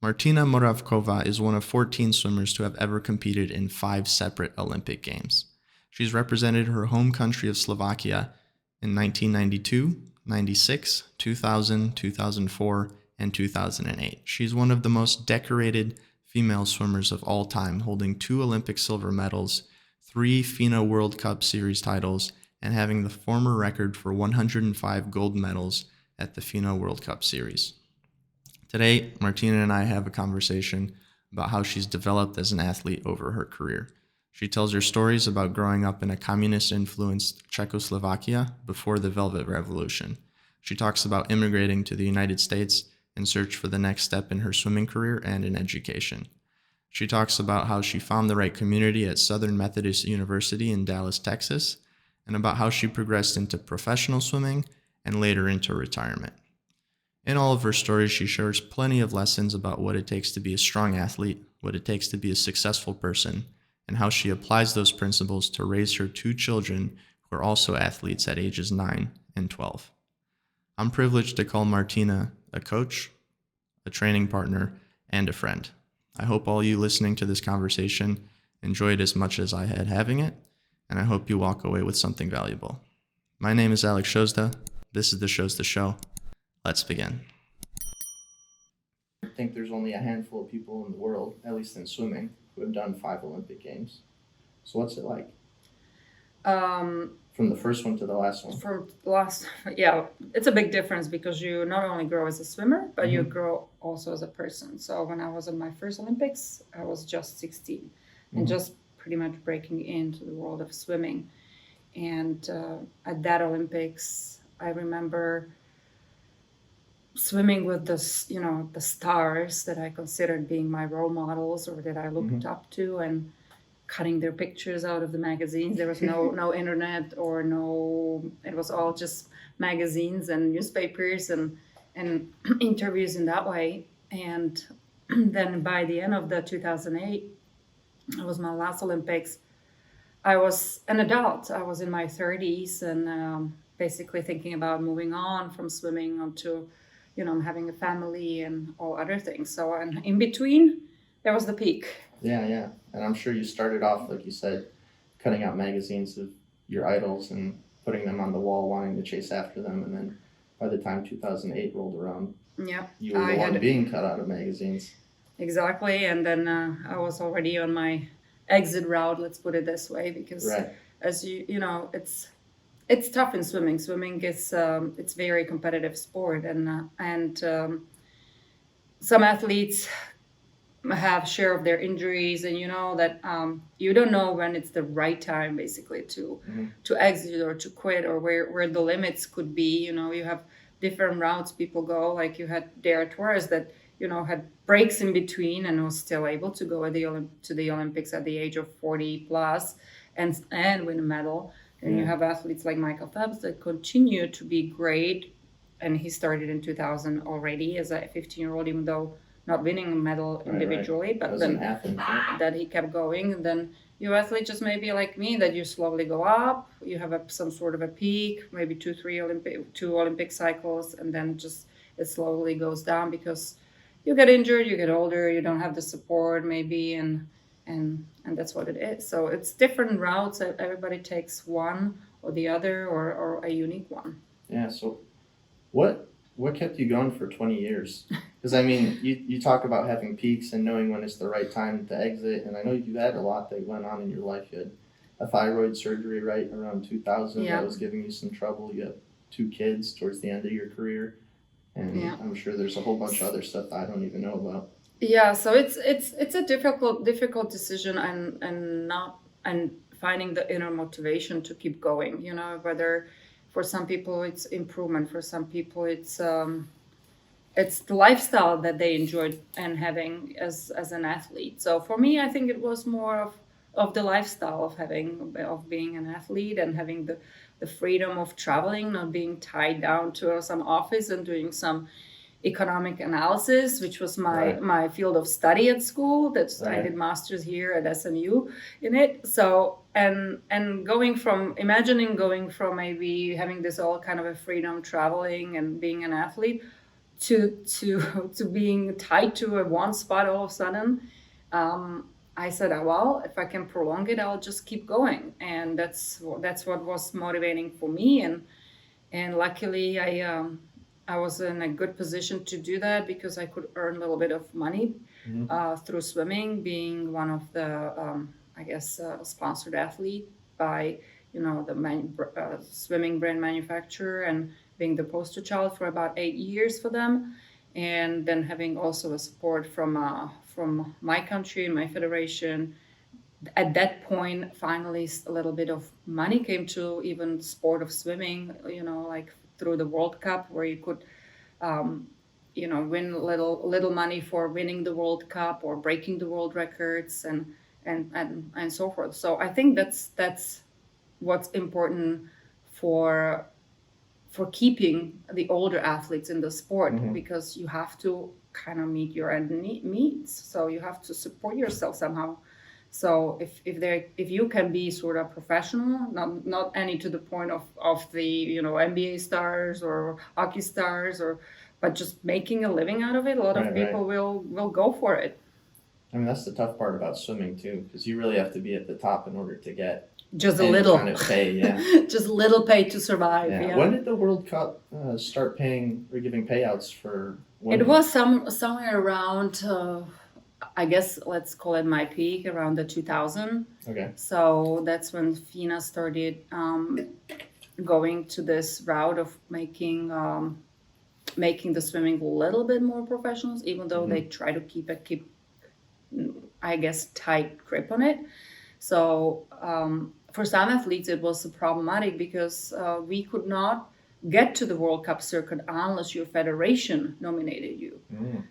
Martina Moravcova is one of 14 swimmers to have ever competed in 5 separate Olympic Games. She's represented her home country of Slovakia in 1992, 96, 2000, 2004, and 2008. She's one of the most decorated female swimmers of all time, holding 2 Olympic silver medals, 3 FINA World Cup Series titles, and having the former record for 105 gold medals at the FINA World Cup Series. Today, Martina and I have a conversation about how she's developed as an athlete over her career. She tells her stories about growing up in a communist-influenced Czechoslovakia before the Velvet Revolution. She talks about immigrating to the United States in search for the next step in her swimming career and in education. She talks about how she found the right community at Southern Methodist University in Dallas, Texas, and about how she progressed into professional swimming and later into retirement. In all of her stories, she shares plenty of lessons about what it takes to be a strong athlete, what it takes to be a successful person, and how she applies those principles to raise her 2 children who are also athletes at ages 9 and 12. I'm privileged to call Martina a coach, a training partner, and a friend. I hope all you listening to this conversation enjoyed as much as I had having it, and I hope you walk away with something valuable. My name is Alex Shozda. This is the Shozda Show. Let's begin. I think there's only a handful of people in the world, at least in swimming, who have done 5 Olympic Games. So what's it like? From the first one to the last one? It's a big difference because you not only grow as a swimmer, but you grow also as a person. So when I was in my first Olympics, I was just 16 and just pretty much breaking into the world of swimming. And at that Olympics, I remember swimming with the stars that I considered being my role models or that I looked up to, and cutting their pictures out of the magazines. There was no internet or it was all just magazines and newspapers and interviews in that way. And then by the end of the 2008, it was my last Olympics. I was an adult. I was in my 30s and basically thinking about moving on from swimming onto having a family and all other things. So, and in between, there was the peak. Yeah. And I'm sure you started off, like you said, cutting out magazines of your idols and putting them on the wall, wanting to chase after them. And then by the time 2008 rolled around, you were the one being cut out of magazines. Exactly. And then I was already on my exit route, let's put it this way, because as it's tough in swimming. Swimming is it's very competitive sport, and some athletes have share of their injuries, and that you don't know when it's the right time, basically, to exit or to quit, or where the limits could be. You have different routes people go. Like you had Dara Torres that had breaks in between and was still able to go to the Olympics at the age of 40 plus and win a medal. And you have athletes like Michael Phelps that continue to be great. And he started in 2000 already as a 15-year-old, even though not winning a medal individually, but then that he kept going. And then you athletes just maybe like me, that you slowly go up, you have some sort of a peak, maybe 2 Olympic cycles, and then just it slowly goes down because you get injured, you get older, you don't have the support maybe, and that's what it is. So it's different routes. Everybody takes one or the other, or a unique one. Yeah. So what kept you going for 20 years? Because I mean, you talk about having peaks and knowing when it's the right time to exit. And I know you had a lot that went on in your life. You had a thyroid surgery right around 2000 that was giving you some trouble. You had 2 kids towards the end of your career. And I'm sure there's a whole bunch of other stuff that I don't even know about. Yeah, so it's a difficult decision, and finding the inner motivation to keep going. Whether for some people it's improvement, for some people it's the lifestyle that they enjoyed and having as an athlete. So for me, I think it was more of the lifestyle of being an athlete and having the freedom of traveling, not being tied down to some office and doing some economic analysis, which was my field of study at school. I did masters here at SMU in it. So and imagining going from maybe having this all kind of a freedom, traveling and being an athlete, to being tied to a one spot all of a sudden. I said, well, if I can prolong it, I'll just keep going, and that's what was motivating for me. And luckily, I was in a good position to do that because I could earn a little bit of money through swimming, being one of the I guess sponsored athlete by the swimming brand manufacturer, and being the poster child for about 8 years for them, and then having also a support from my country and my federation. At that point, finally, a little bit of money came to even sport of swimming, like through the World Cup, where you could, win little money for winning the World Cup or breaking the world records and so forth. So I think that's what's important for keeping the older athletes in the sport, because you have to kind of meet your end needs. So you have to support yourself somehow. So if you can be sort of professional, not any to the point of the NBA stars or hockey stars, but just making a living out of it, a lot of people will go for it. I mean, that's the tough part about swimming too, because you really have to be at the top in order to get just a little kind of pay, just a little pay to survive. Yeah. When did the World Cup start paying or giving payouts for women? It was somewhere around, I guess let's call it my peak, around the 2000. Okay. So that's when FINA started going to this route of making the swimming a little bit more professional, even though they try to keep I guess tight grip on it. So for some athletes it was problematic because we could not get to the World Cup circuit unless your federation nominated you.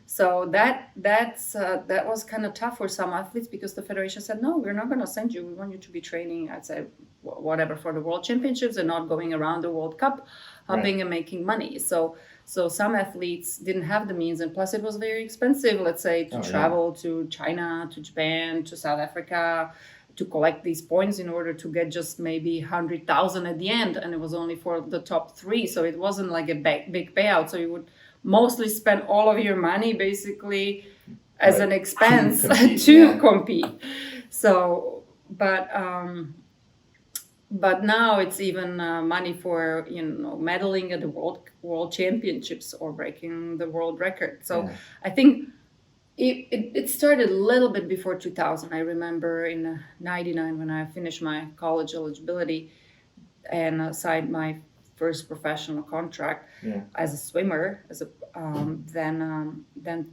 So that was kind of tough for some athletes, because the federation said, no, we're not going to send you. We want you to be training, I'd say, whatever, for the World Championships and not going around the World Cup, hopping and making money. So some athletes didn't have the means, and plus it was very expensive, let's say, to travel to China, to Japan, to South Africa, to collect these points in order to get just maybe 100,000 at the end, and it was only for the top three, so it wasn't like a big payout. So you would mostly spend all of your money basically as an expense to compete. So, but now it's even money for medaling at the world championships or breaking the world record. So I think it started a little bit before 2000. I remember in 99 when I finished my college eligibility and signed my first professional contract as a swimmer. Then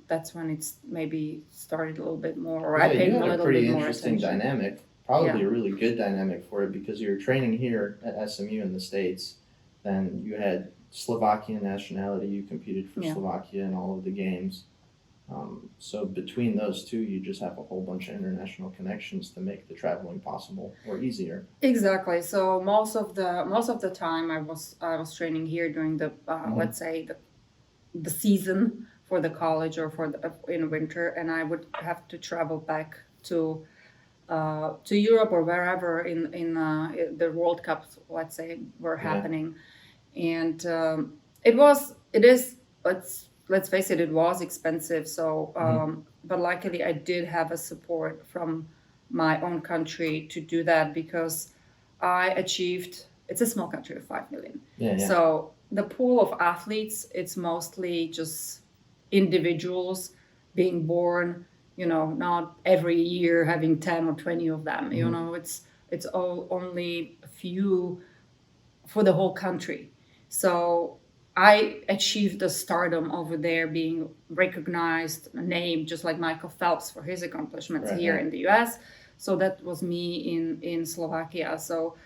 that's when it's maybe started a little bit more, or I paid a little bit more attention. You had a pretty interesting dynamic, probably a really good dynamic for it, because you were training here at SMU in the States. Then you had Slovakian nationality. You competed for Slovakia in all of the games. So between those two, you just have a whole bunch of international connections to make the traveling possible or easier. Exactly. So most of the time I was training here during the let's say the season for the college or in winter, and I would have to travel back to Europe or wherever in the World Cups, let's say, were happening, and let's face it, it was expensive. So, but luckily I did have a support from my own country to do that, because I achieved, it's a small country of 5 million. So the pool of athletes, it's mostly just individuals being born, not every year having 10 or 20 of them, it's only a few for the whole country. So I achieved the stardom over there, being recognized, named, just like Michael Phelps for his accomplishments here in the US. So that was me in Slovakia. So,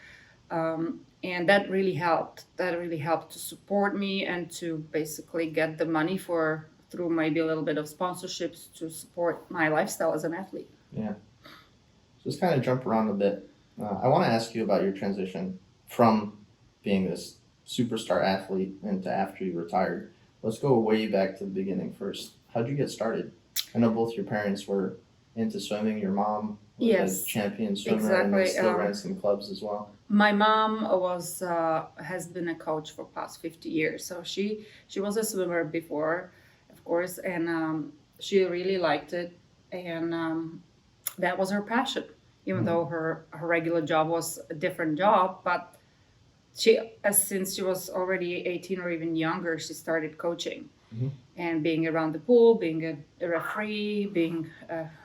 and that really helped. That really helped to support me and to basically get the money through maybe a little bit of sponsorships to support my lifestyle as an athlete. Yeah. So let's kind of jump around a bit. I want to ask you about your transition from being this superstar athlete into after you retired. Let's go way back to the beginning first. How'd you get started? I know both your parents were into swimming? Your mom was Yes, a champion swimmer and exactly. still ran some clubs as well. My mom has been a coach for past 50 years, so she was a swimmer before, of course, and she really liked it, and that was her passion. Even though her regular job was a different job, but since she was already 18 or even younger, she started coaching and being around the pool, being a referee, being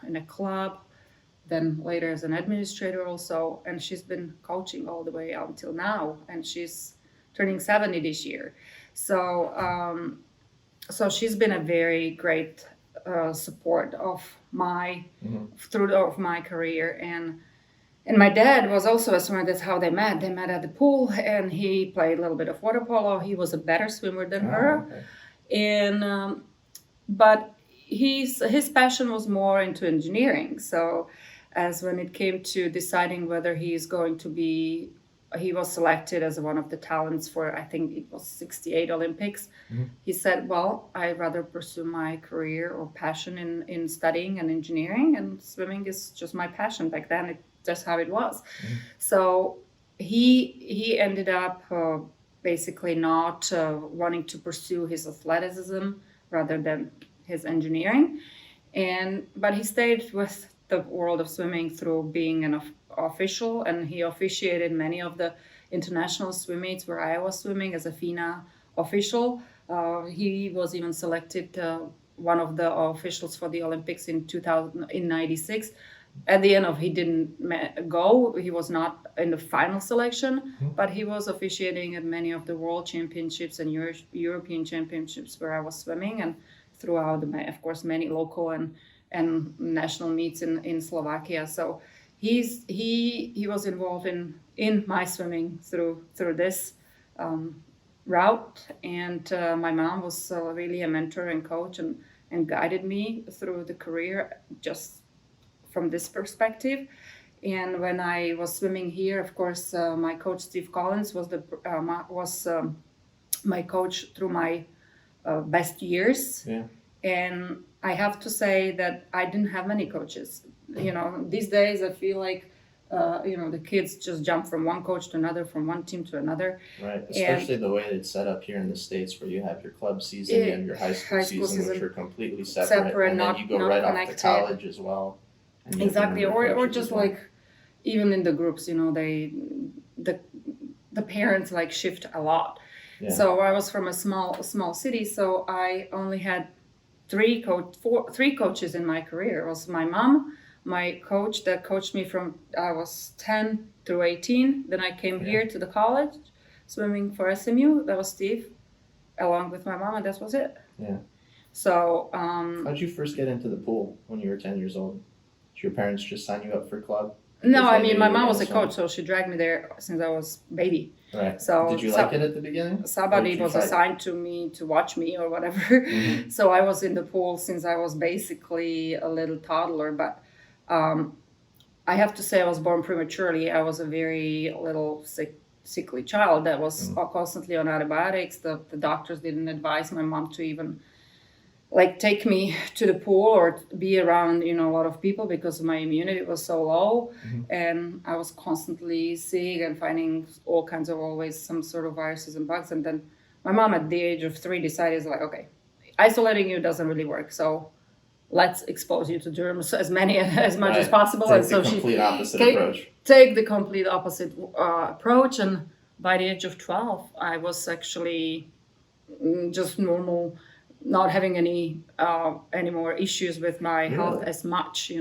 in a club, then later as an administrator also, and she's been coaching all the way until now, and she's turning 70 this year. So so she's been a very great support of my of my career, and my dad was also a swimmer. That's how they met. They met at the pool, and he played a little bit of water polo. He was a better swimmer than her, Okay. and but his passion was more into engineering. So as when it came to deciding whether he's going to be, he was selected as one of the talents for, I think it was 68 Olympics. He said, well, I'd rather pursue my career or passion in studying and engineering, and swimming is just my passion. Back then, that's how it was. So he ended up basically not wanting to pursue his athleticism rather than his engineering, but he stayed with the world of swimming through being an official, and he officiated many of the international swim meets where I was swimming as a FINA official. He was even selected one of the officials for the Olympics in 96. At the end of, he didn't go. He was not in the final selection, but he was officiating at many of the world championships and European championships where I was swimming, and throughout of course many local and national meets in Slovakia. So he was involved in my swimming through this route, and my mom was really a mentor and coach and guided me through the career just from this perspective. And when I was swimming here, of course, my coach Steve Collins was my coach through my best years. Yeah. And I have to say that I didn't have many coaches. These days I feel like, the kids just jump from one coach to another, from one team to another. Right, especially the way it's set up here in the States, where you have your club season and your high school season, which are completely separate, and then you go right off to college as well. Exactly, or just like even in the groups, the parents like shift a lot. Yeah. So I was from a small city, so I only had three coaches in my career. It was my mom, my coach that coached me from I was 10 through 18. Then I came here to the college, swimming for SMU. That was Steve, along with my mom, and that was it. Yeah. So how'd you first get into the pool when you were 10 years old? Did your parents just sign you up for club? No, I mean, my mom was a coach, so she dragged me there since I was baby. Right. So did you like it at the beginning? Somebody was assigned to me to watch me or whatever. So I was in the pool since I was basically a little toddler. But I have to say I was born prematurely. I was a very little sickly child that was constantly on antibiotics. The doctors didn't advise my mom to even take me to the pool or be around a lot of people because my immunity was so low, and I was constantly sick and finding all kinds of always some sort of viruses and bugs. And then my mom at the age of 3 decided okay, isolating you doesn't really work, so let's expose you to germs as much as possible. Take and so the complete opposite approach. Take the complete opposite approach. And by the age of 12 I was actually just normal, not having any more issues with my health as much.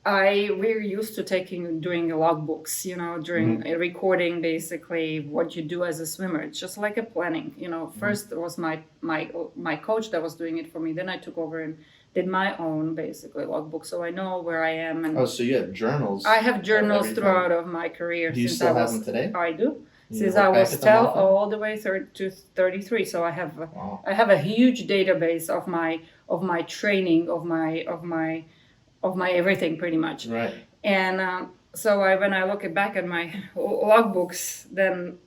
We're used to doing logbooks, during recording basically what you do as a swimmer. It's just like a planning. First it was my coach that was doing it for me. Then I took over and did my own basically logbook, so I know where I am. And so you have journals? I have journals throughout of my career. Do you still have them today? I do. Since I was 10 all the way to 33, so I have a huge database of my training, of my everything pretty much. Right. And so when I look back at my logbooks, then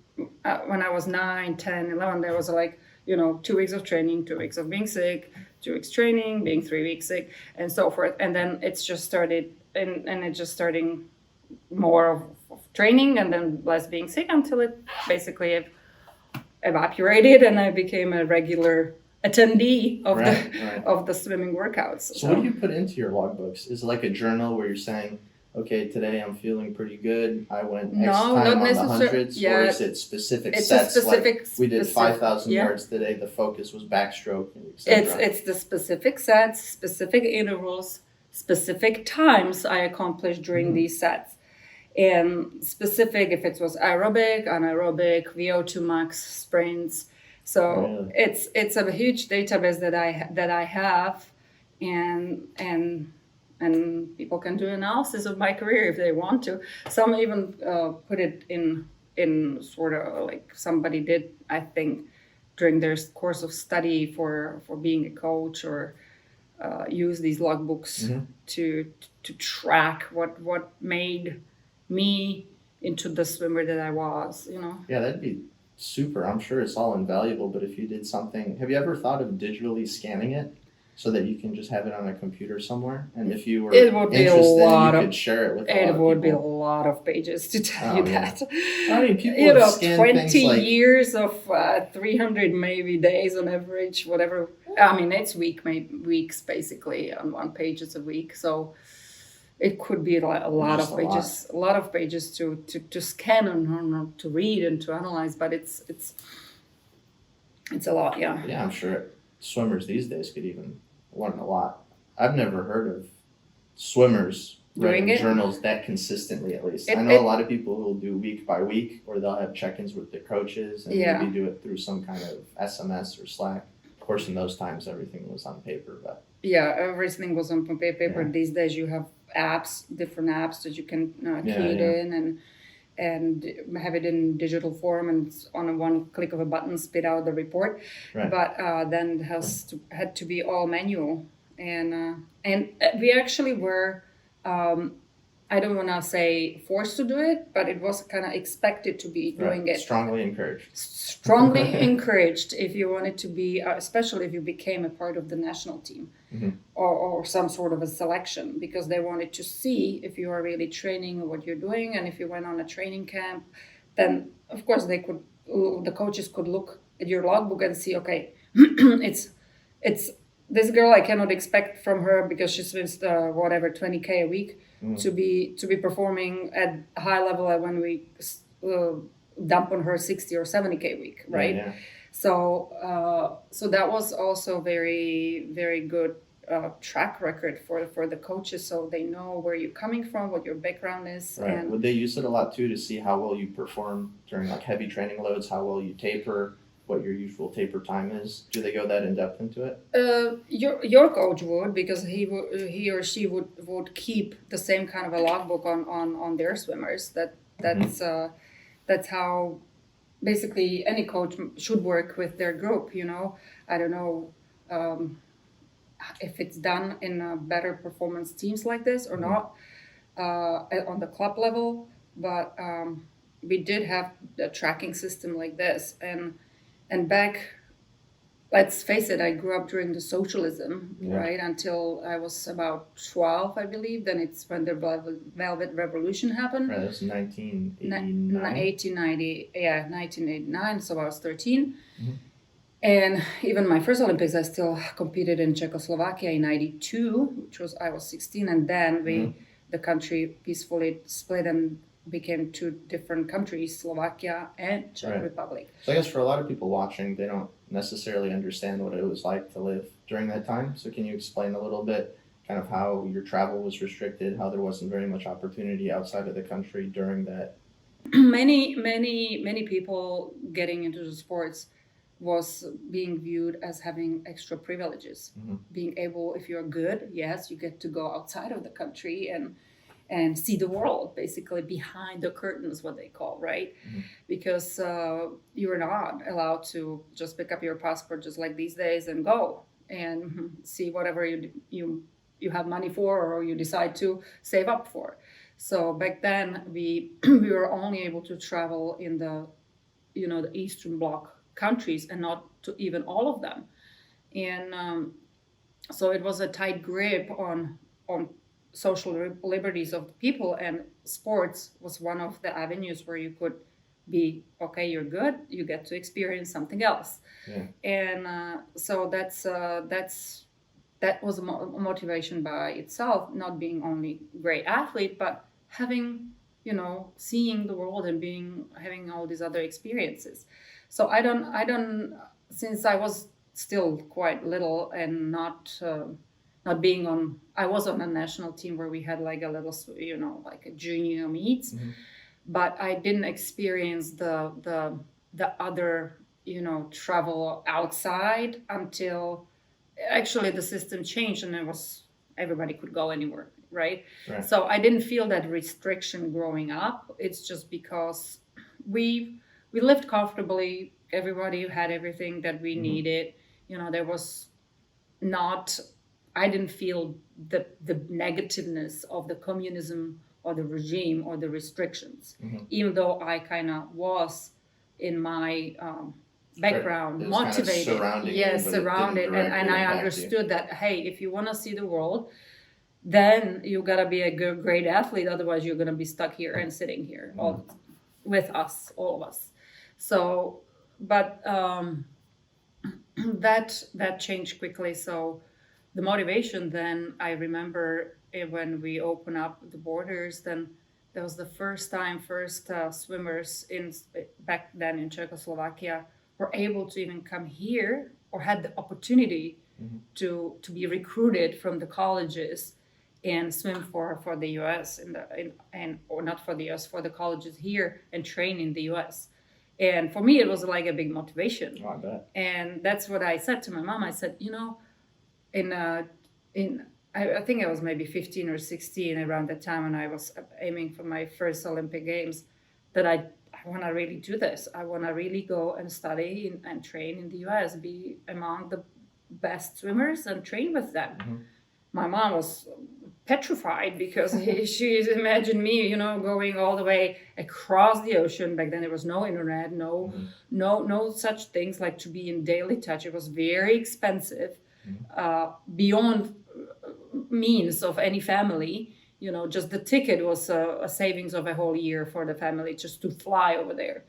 when I was 9, 10, 11, there was 2 weeks of training, 2 weeks of being sick, 2 weeks training, being 3 weeks sick, and so forth. And then it's just started, and it just starting more of training and then less being sick until it basically evaporated, and I became a regular attendee of of the swimming workouts. So what do you put into your logbooks? Is it like a journal where you're saying, okay, today I'm feeling pretty good, I went X time on the hundreds, or is it specific sets? Like we did 5,000 yards today, the focus was backstroke, etc. It's the specific sets, specific intervals, specific times I accomplished during these sets. And specific if it was aerobic, anaerobic, VO2 max, sprints. So it's a huge database that I have, and people can do analysis of my career if they want to. Some even put it in sort of like somebody did, I think, during their course of study for being a coach, or use these logbooks to track what made me into the swimmer that I was, Yeah, that'd be super. I'm sure it's all invaluable, but if you did something, have you ever thought of digitally scanning it so that you can just have it on a computer somewhere? And if you were interested, you could share it with a lot of people. It would be a lot of pages to tell you that. I mean, people have scanned 20 like years of 300 maybe days on average, whatever. I mean, it's weeks basically, on 1 page a week. So it could be a lot of pages to scan and to read and to analyze, but it's a lot, yeah. Yeah, I'm sure swimmers these days could even learn a lot. I've never heard of swimmers writing journals that consistently, at least. I know a lot of people who will do week by week, or they'll have check-ins with their coaches and maybe do it through some kind of SMS or Slack. Of course, in those times, everything was on paper, but... Yeah, everything was on paper. Yeah. These days, you have different apps that you can key it in and have it in digital form, and on one click of a button spit out the report. Right. But then it had to be all manual, and we actually were. I don't want to say forced to do it, but it was kind of expected to be doing it. Strongly encouraged. Strongly encouraged if you wanted to be, especially if you became a part of the national team or some sort of a selection, because they wanted to see if you are really training or what you're doing. And if you went on a training camp, then of course the coaches could look at your logbook and see, okay, it's this girl, I cannot expect from her, because she swims 20K a week, to be performing at a high level when we dump on her 60 or 70K a week, right? Yeah. So that was also very, very good track record for the coaches, so they know where you're coming from, what your background is. Right. And would they use it a lot too to see how well you perform during like heavy training loads, how well you taper, what your usual taper time is? Do they go that in depth into it? Your coach would, because he or she would keep the same kind of a logbook on their swimmers. That's how basically any coach should work with their group. I don't know if it's done in better performance teams like this or not on the club level, but we did have a tracking system like this, and back, let's face it, I grew up during the socialism, right? Until I was about 12, I believe. Then it's when the Velvet Revolution happened. Right, that was 1989. 1989, so I was 13. Mm-hmm. And even my first Olympics, I still competed in Czechoslovakia in 92, I was 16. And then the country peacefully split and became 2 different countries, Slovakia and Czech Republic. So I guess for a lot of people watching, they don't necessarily understand what it was like to live during that time. So can you explain a little bit kind of how your travel was restricted, how there wasn't very much opportunity outside of the country during that? Many people getting into the sports was being viewed as having extra privileges. Being able, if you're good, yes, you get to go outside of the country and see the world, basically behind the curtains, what they call, right? Because you're not allowed to just pick up your passport just like these days and go and see whatever you have money for, or you decide to save up for. So back then we were only able to travel in the Eastern Bloc countries, and not to even all of them. And So it was a tight grip on social liberties of the people, and sports was one of the avenues where you could be okay. You're good. You get to experience something else, Yeah. and so that was a motivation by itself. Not being only great athlete, but having seeing the world and being having all these other experiences. So I don't since I was still quite little and not being on. I was on a national team where we had like a little, like a junior meets, but I didn't experience the other, travel outside until actually the system changed and it was everybody could go anywhere, right? Right. So I didn't feel that restriction growing up. It's just because we lived comfortably. Everybody had everything that we needed. There was not. I didn't feel the negativeness of the communism or the regime or the restrictions, even though I kind of was in my background It was kind of motivated. surrounding you, Yes, but it didn't surrounded, and directly I impact you. understood that, hey, if you want to see the world, then you gotta be a good, great athlete. Otherwise, you're gonna be stuck here and sitting here all with us, all of us. So, but that changed quickly. So the motivation then, I remember when we opened up the borders, then that was the first time swimmers in back then in Czechoslovakia were able to even come here or had the opportunity to be recruited from the colleges and swim for the US or not for the US, for the colleges here and train in the US. And for me, it was like a big motivation. Oh, I bet. And that's what I said to my mom. I said, in I think I was maybe 15 or 16 around the time when I was aiming for my first Olympic Games, that I want to really do this. I want to really go and study and train in the US, be among the best swimmers and train with them. My mom was petrified because she imagined me, going all the way across the ocean. Back then there was no internet, no such things like to be in daily touch. It was very expensive, beyond means of any family. Just the ticket was a savings of a whole year for the family just to fly over there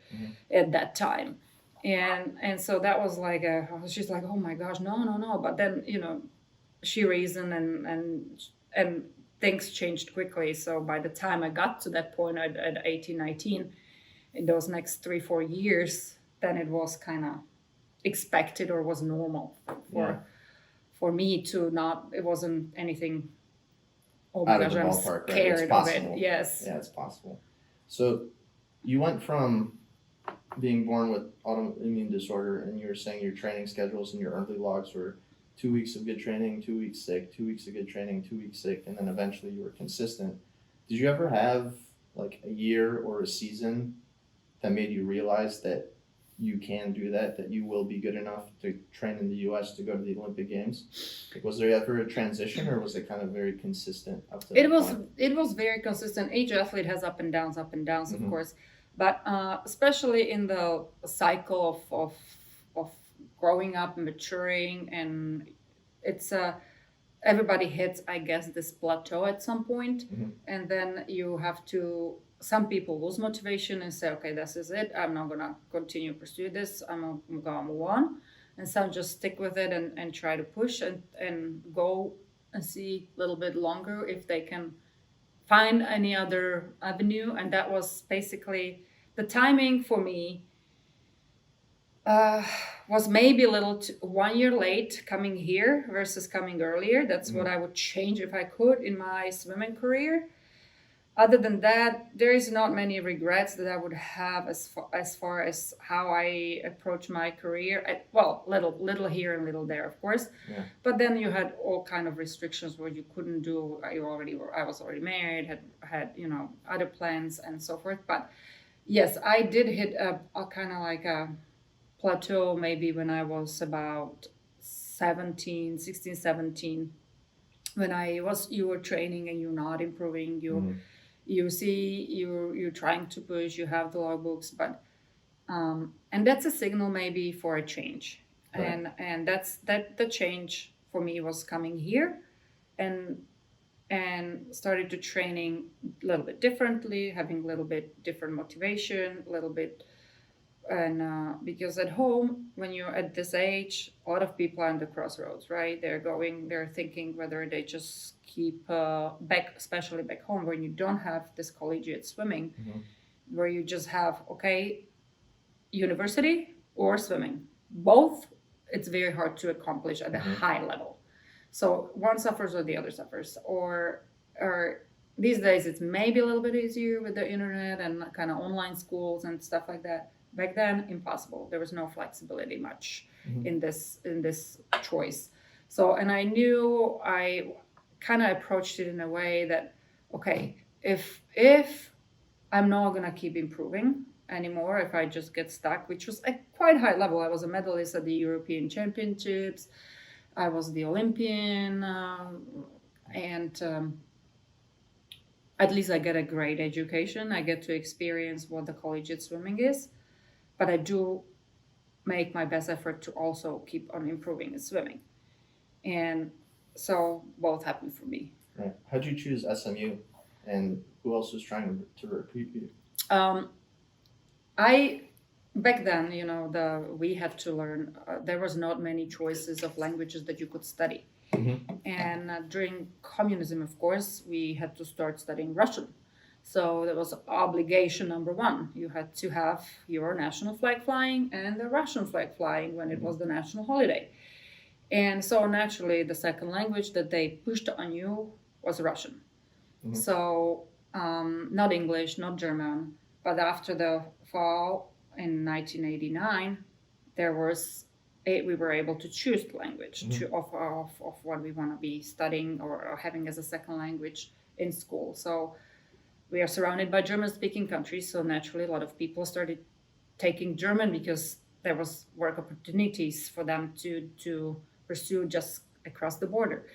at that time. And so that was like she's like, oh my gosh, no. But then, she reasoned and things changed quickly. So by the time I got to that point at 18, 19, in those next 3-4 years, then it was kind of expected or was normal for me to not, it wasn't anything, oh my Out of gosh, the I'm ballpark, right? scared It's of it. possible. Yes. Yeah, it's possible. So you went from being born with autoimmune disorder, and you were saying your training schedules and your early logs were 2 weeks of good training, 2 weeks sick, 2 weeks of good training, 2 weeks sick, and then eventually you were consistent. Did you ever have like a year or a season that made you realize that you can do that you will be good enough to train in the US to go to the Olympic Games? Like, was there ever a transition, or was it kind of very consistent up to that point? It was very consistent. Each athlete has up and downs, of course, but especially in the cycle of growing up, maturing, and it's everybody hits, I guess, this plateau at some point, and then you have to. Some people lose motivation and say, okay, this is it. I'm not gonna continue to pursue this. I'm gonna move on. And some just stick with it and try to push and go and see a little bit longer if they can find any other avenue. And that was basically the timing for me. Was maybe a little 1 year late coming here versus coming earlier. That's what I would change if I could in my swimming career. Other than that, there is not many regrets that I would have as far as how I approach my career. Well, little here and little there, of course. Yeah. But then you had all kind of restrictions where you couldn't do. I was already married, had other plans and so forth. But yes, I did hit a kind of like a plateau maybe when I was about 16, 17, when you were training and you're not improving. You see, you're trying to push. You have the logbooks, but and that's a signal maybe for a change, Right. and that's the change for me was coming here and started to training a little bit differently, having a little bit different motivation, a little bit. And because at home, when you're at this age, a lot of people are on the crossroads, right? They're thinking whether they just keep back, especially back home, when you don't have this collegiate swimming, where you just have, okay, university or swimming. Both, it's very hard to accomplish at a high level. So one suffers or the other suffers. Or these days, it's maybe a little bit easier with the internet and kind of online schools and stuff like that. Back then, impossible. There was no flexibility much in this choice. So, and I knew I kind of approached it in a way that, okay, if I'm not gonna keep improving anymore, if I just get stuck, which was at quite high level. I was a medalist at the European Championships. I was the Olympian, and at least I get a great education. I get to experience what the collegiate swimming is. But I do make my best effort to also keep on improving in swimming. And so both happened for me. Right. How'd you choose SMU? And who else was trying to recruit you? Back then, we had to learn, there was not many choices of languages that you could study. And during communism, of course, we had to start studying Russian. So that was obligation number one. You had to have your national flag flying and the Russian flag flying when it was the national holiday. And so naturally, the second language that they pushed on you was Russian. So not English, not German. But after the fall in 1989, we were able to choose the language of what we want to be studying or having as a second language in school. So we are surrounded by German-speaking countries, so naturally a lot of people started taking German because there was work opportunities for them to pursue just across the border.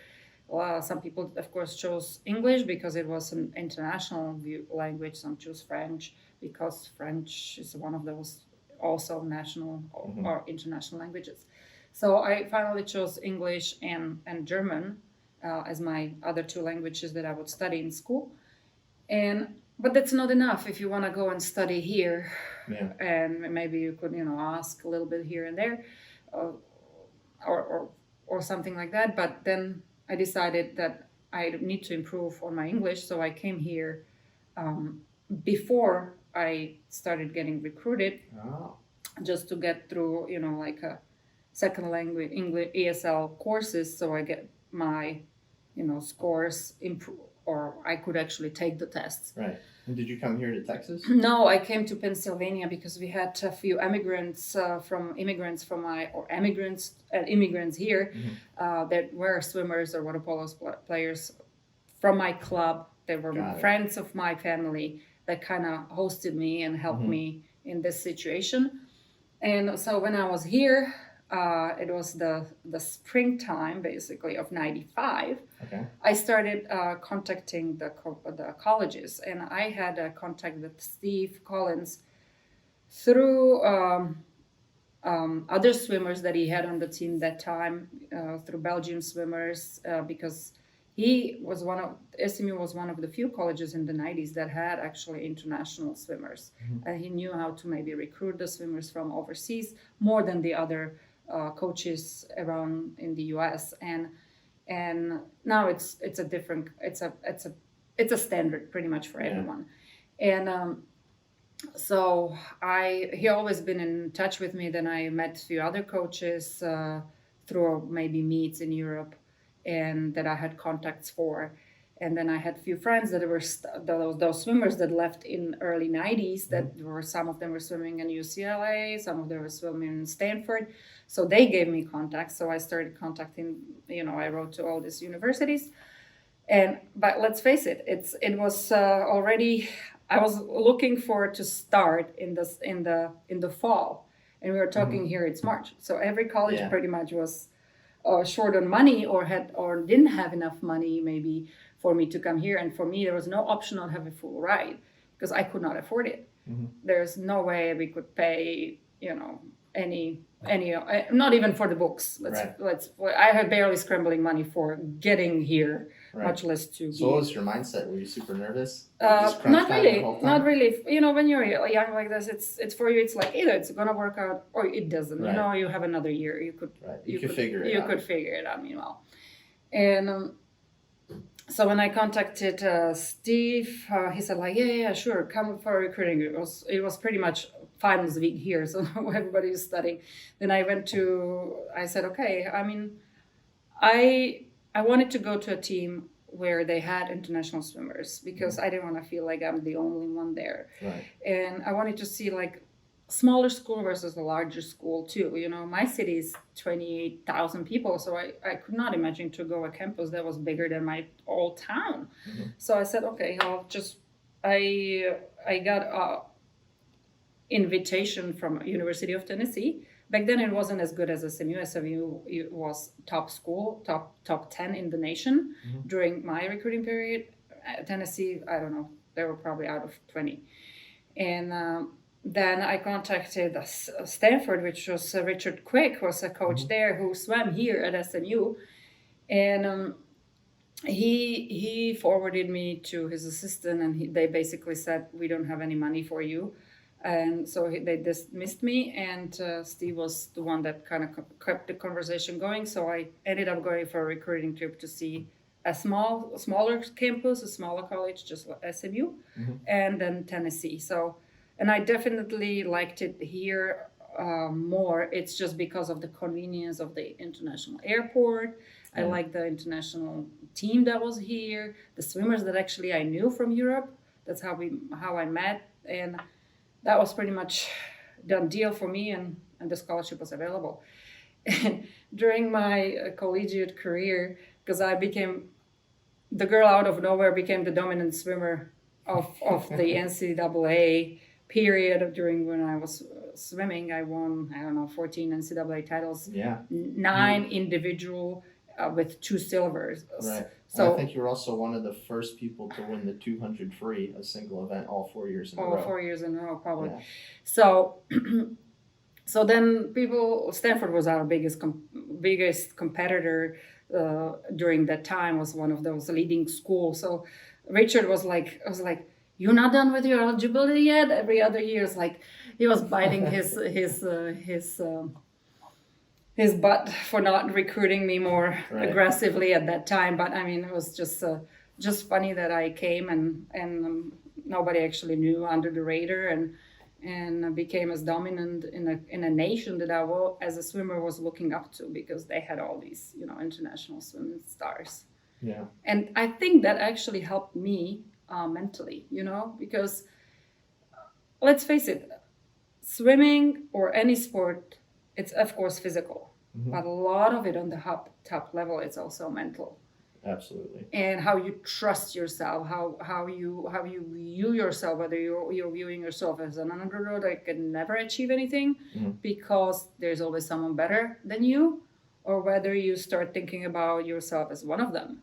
Some people, of course, chose English because it was an international language. Some chose French because French is one of those also national or international languages. So I finally chose English and German as my other two languages that I would study in school. But that's not enough if you want to go and study here, and maybe you could ask a little bit here and there, or something like that. But then I decided that I need to improve on my English, so I came here before I started getting recruited, just to get through like a second language English ESL courses, so I get my scores improve. Or I could actually take the tests. Right. And did you come here to Texas? No, I came to Pennsylvania because we had a few immigrants here that were swimmers or water polo players from my club. They were friends of my family that kind of hosted me and helped me in this situation. And so when I was here, it was the springtime, basically, of '95. Okay. I started contacting the colleges, and I had a contact with Steve Collins through other swimmers that he had on the team that time, through Belgian swimmers, because SMU was one of the few colleges in the '90s that had actually international swimmers, and he knew how to maybe recruit the swimmers from overseas more than the other coaches around in the U.S. and now it's a standard pretty much for everyone, and so he always been in touch with me. Then I met a few other coaches through maybe meets in Europe, and that I had contacts for. And then I had a few friends that were those swimmers that left in early '90s. That some of them were swimming in UCLA, some of them were swimming in Stanford. So they gave me contacts. So I started contacting. I wrote to all these universities, but let's face it, it was already. I was looking forward to start in the fall, and we were talking here. It's March, so every college pretty much was short on money or didn't have enough money maybe for me to come here. And for me, there was no option on having a full ride because I could not afford it. There's no way we could pay, any not even for the books. I had barely scrambling money for getting here, much less to. So what was your mindset? Were you super nervous? Not really. Not really. You know, when you're young like this, it's for you. It's like either it's gonna work out or it doesn't. You know, you have another year. You could. You could figure it out. You could figure it out. Meanwhile, and. So when I contacted Steve, he said like, yeah, sure, come for recruiting. It was pretty much finals week here, so everybody is studying. Then I said, okay, I mean, I wanted to go to a team where they had international swimmers because I didn't want to feel like I'm the only one there. Right. And I wanted to see like smaller school versus a larger school too. You know, my city is 28,000 people, so I could not imagine to go a campus that was bigger than my old town. So I said, okay, I got a invitation from University of Tennessee. Back then it wasn't as good as SMU. SMU was top school, top 10 in the nation during my recruiting period. Tennessee, I don't know, they were probably out of 20. And then I contacted Stanford, which was Richard Quick, was a coach there who swam here at SMU. And he forwarded me to his assistant, and they basically said, we don't have any money for you. And so they dismissed me, and Steve was the one that kind of kept the conversation going. So I ended up going for a recruiting trip to see a smaller campus, a smaller college, just like SMU, and then Tennessee. And I definitely liked it here more. It's just because of the convenience of the international airport. I like the international team that was here, the swimmers that actually I knew from Europe. That's how I met, and that was pretty much done deal for me, and the scholarship was available. And during my collegiate career, because I became the girl out of nowhere, became the dominant swimmer of the NCAA period. During when I was swimming, I won 14 NCAA titles, 9 individual with 2 silvers. Right. So I think you were also one of the first people to win the 200 free, a single event, all 4 years in a row. All 4 years in a row, probably. Yeah. So, so then Stanford was our biggest competitor during that time. Was one of those leading schools. So Richard was like, "You're not done with your eligibility yet." Every other year, it's like he was biting his butt for not recruiting me more aggressively at that time. But I mean, it was just funny that I came and nobody actually knew, under the radar, and became as dominant in a nation that I as a swimmer was looking up to, because they had all these international swimming stars. Yeah. And I think that actually helped me mentally, because let's face it, swimming or any sport, it's of course physical, but a lot of it on the top level, it's also mental. Absolutely. And how you trust yourself, how you view yourself, whether you're viewing yourself as an underdog that can never achieve anything because there's always someone better than you, or whether you start thinking about yourself as one of them.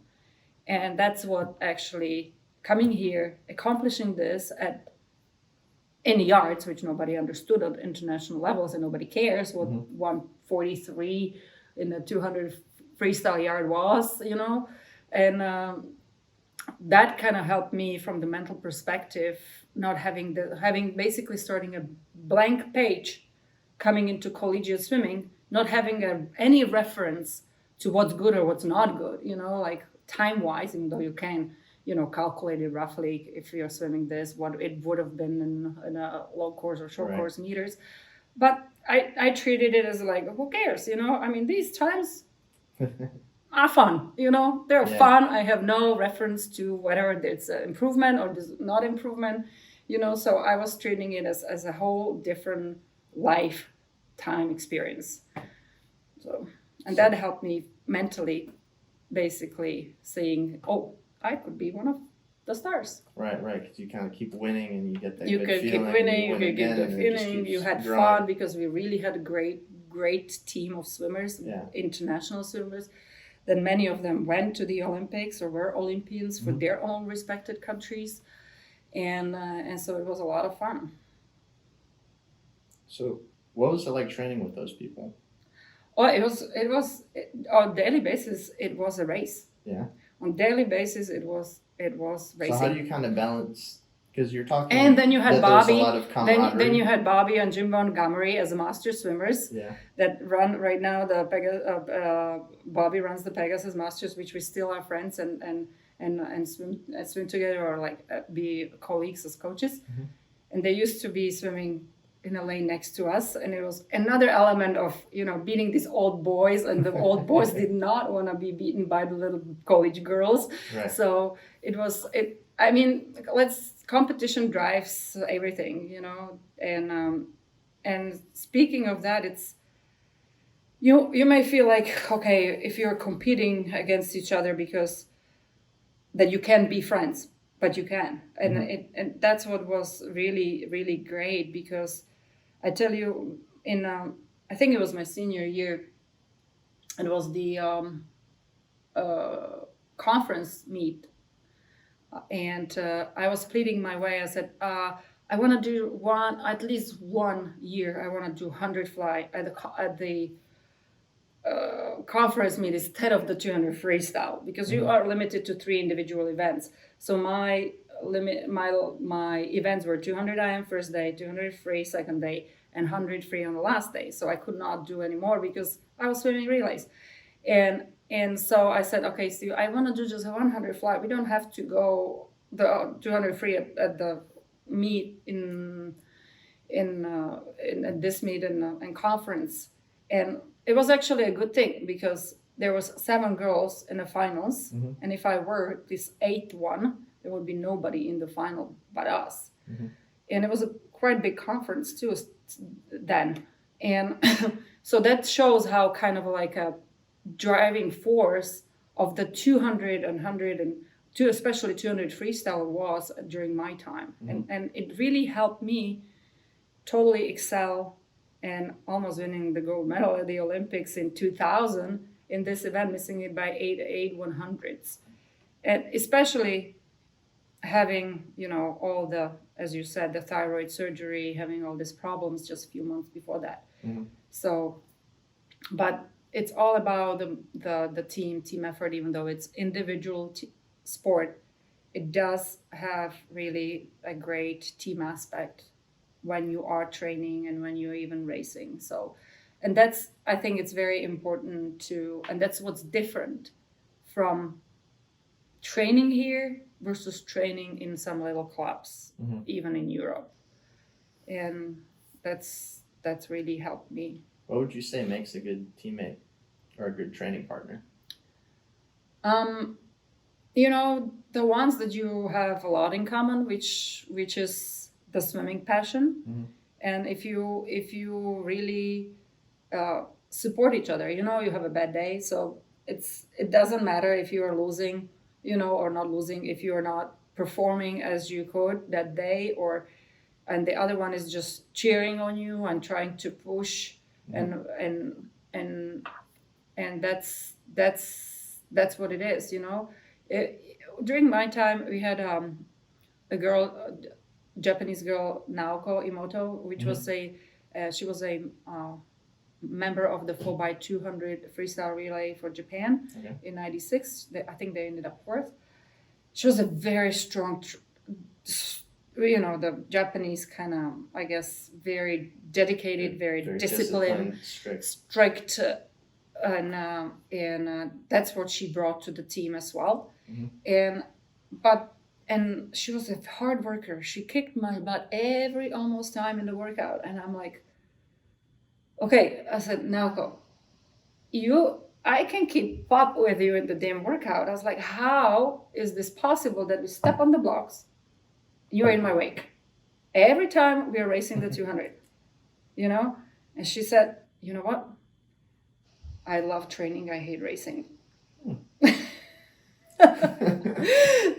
And that's what actually coming here, accomplishing this in the yards, which nobody understood at international levels, and nobody cares what 143 in the 200 freestyle yard was, and that kind of helped me from the mental perspective, not having basically starting a blank page, coming into collegiate swimming, not having any reference to what's good or what's not good, like time wise, even though you can calculate it roughly if you're swimming this, what it would have been in a low course or short course meters. But I treated it as like, who cares? I mean, these times are fun, they're fun. I have no reference to whether it's an improvement or not improvement, so I was treating it as a whole different lifetime experience. And that helped me mentally, basically saying, oh, I could be one of the stars. Right, because you kind of keep winning and you get that good feeling. You could keep winning, you could get the feeling. You had fun because we really had a great team of swimmers, international swimmers. Then many of them went to the Olympics or were Olympians for their own respected countries. And so it was a lot of fun. So What was it like training with those people? Oh, on daily basis. It was a race. Yeah. On daily basis, it was racing. So how do you kind of balance? Because you're talking. And then you had Bobby. There's a lot of camaraderie. Then you had Bobby and Jim Montgomery as master swimmers. Yeah. That run right now. Bobby runs the Pegasus Masters, which we still are friends and swim together, or like be colleagues as coaches. Mm-hmm. And they used to be swimming in a lane next to us, and it was another element of beating these old boys, and the old boys did not want to be beaten by the little college girls. Right. So I mean, competition drives everything, and speaking of that, it's you may feel like, okay, if you're competing against each other, because that you can't be friends, but you can, and mm-hmm. and that's what was really, really great, because I tell you, I think it was my senior year, it was the conference meet, and I was pleading my way. I said, I want to do at least 1 year. I want to do 100 fly at the conference meet instead of the 200 freestyle, because mm-hmm. you are limited to 3 individual events. So my events were 200 IM first day, 200 free second day, and 100 free on the last day. So I could not do any more because I was swimming relays. And so I said, okay, Steve, I want to do just a 100 fly. We don't have to go the 200 free at the meet in this meet and conference. And it was actually a good thing, because there was 7 girls in the finals. Mm-hmm. And if I were this 8th one, there would be nobody in the final but us. Mm-hmm. And it was a quite big conference too then. And so that shows how kind of like a driving force of the 200 and 100 and especially 200 freestyle was during my time. Mm-hmm. And it really helped me totally excel and almost winning the gold medal at the Olympics in 2000 in this event, missing it by 8 100ths. And especially having, all the, as you said, the thyroid surgery, having all these problems just a few months before that. Mm-hmm. So, but it's all about the team effort, even though it's individual sport. It does have really a great team aspect when you are training and when you're even racing. So, and I think it's very important and that's what's different from training here versus training in some little clubs, mm-hmm. even in Europe. And that's really helped me. What would you say makes a good teammate or a good training partner? The ones that you have a lot in common, which is the swimming passion. Mm-hmm. And if you really support each other, you have a bad day, so it doesn't matter if you are losing, or not losing, if you are not performing as you could that day, and the other one is just cheering on you and trying to push. Mm-hmm. and that's what it is, during my time we had a girl, Japanese girl, Naoko Imoto, which mm-hmm. was she was a member of the 4x200 freestyle relay for Japan. Okay. In 96. I think they ended up 4th. She was a very strong, the Japanese kind of, I guess, very dedicated, very disciplined, strict, and that's what she brought to the team as well. Mm-hmm. And she was a hard worker. She kicked my butt every almost time in the workout. And I'm like, okay, I said, Naoko, I can keep up with you in the damn workout. I was like, how is this possible that we step on the blocks, you're in my wake every time we're racing the 200, And she said, you know what? I love training. I hate racing.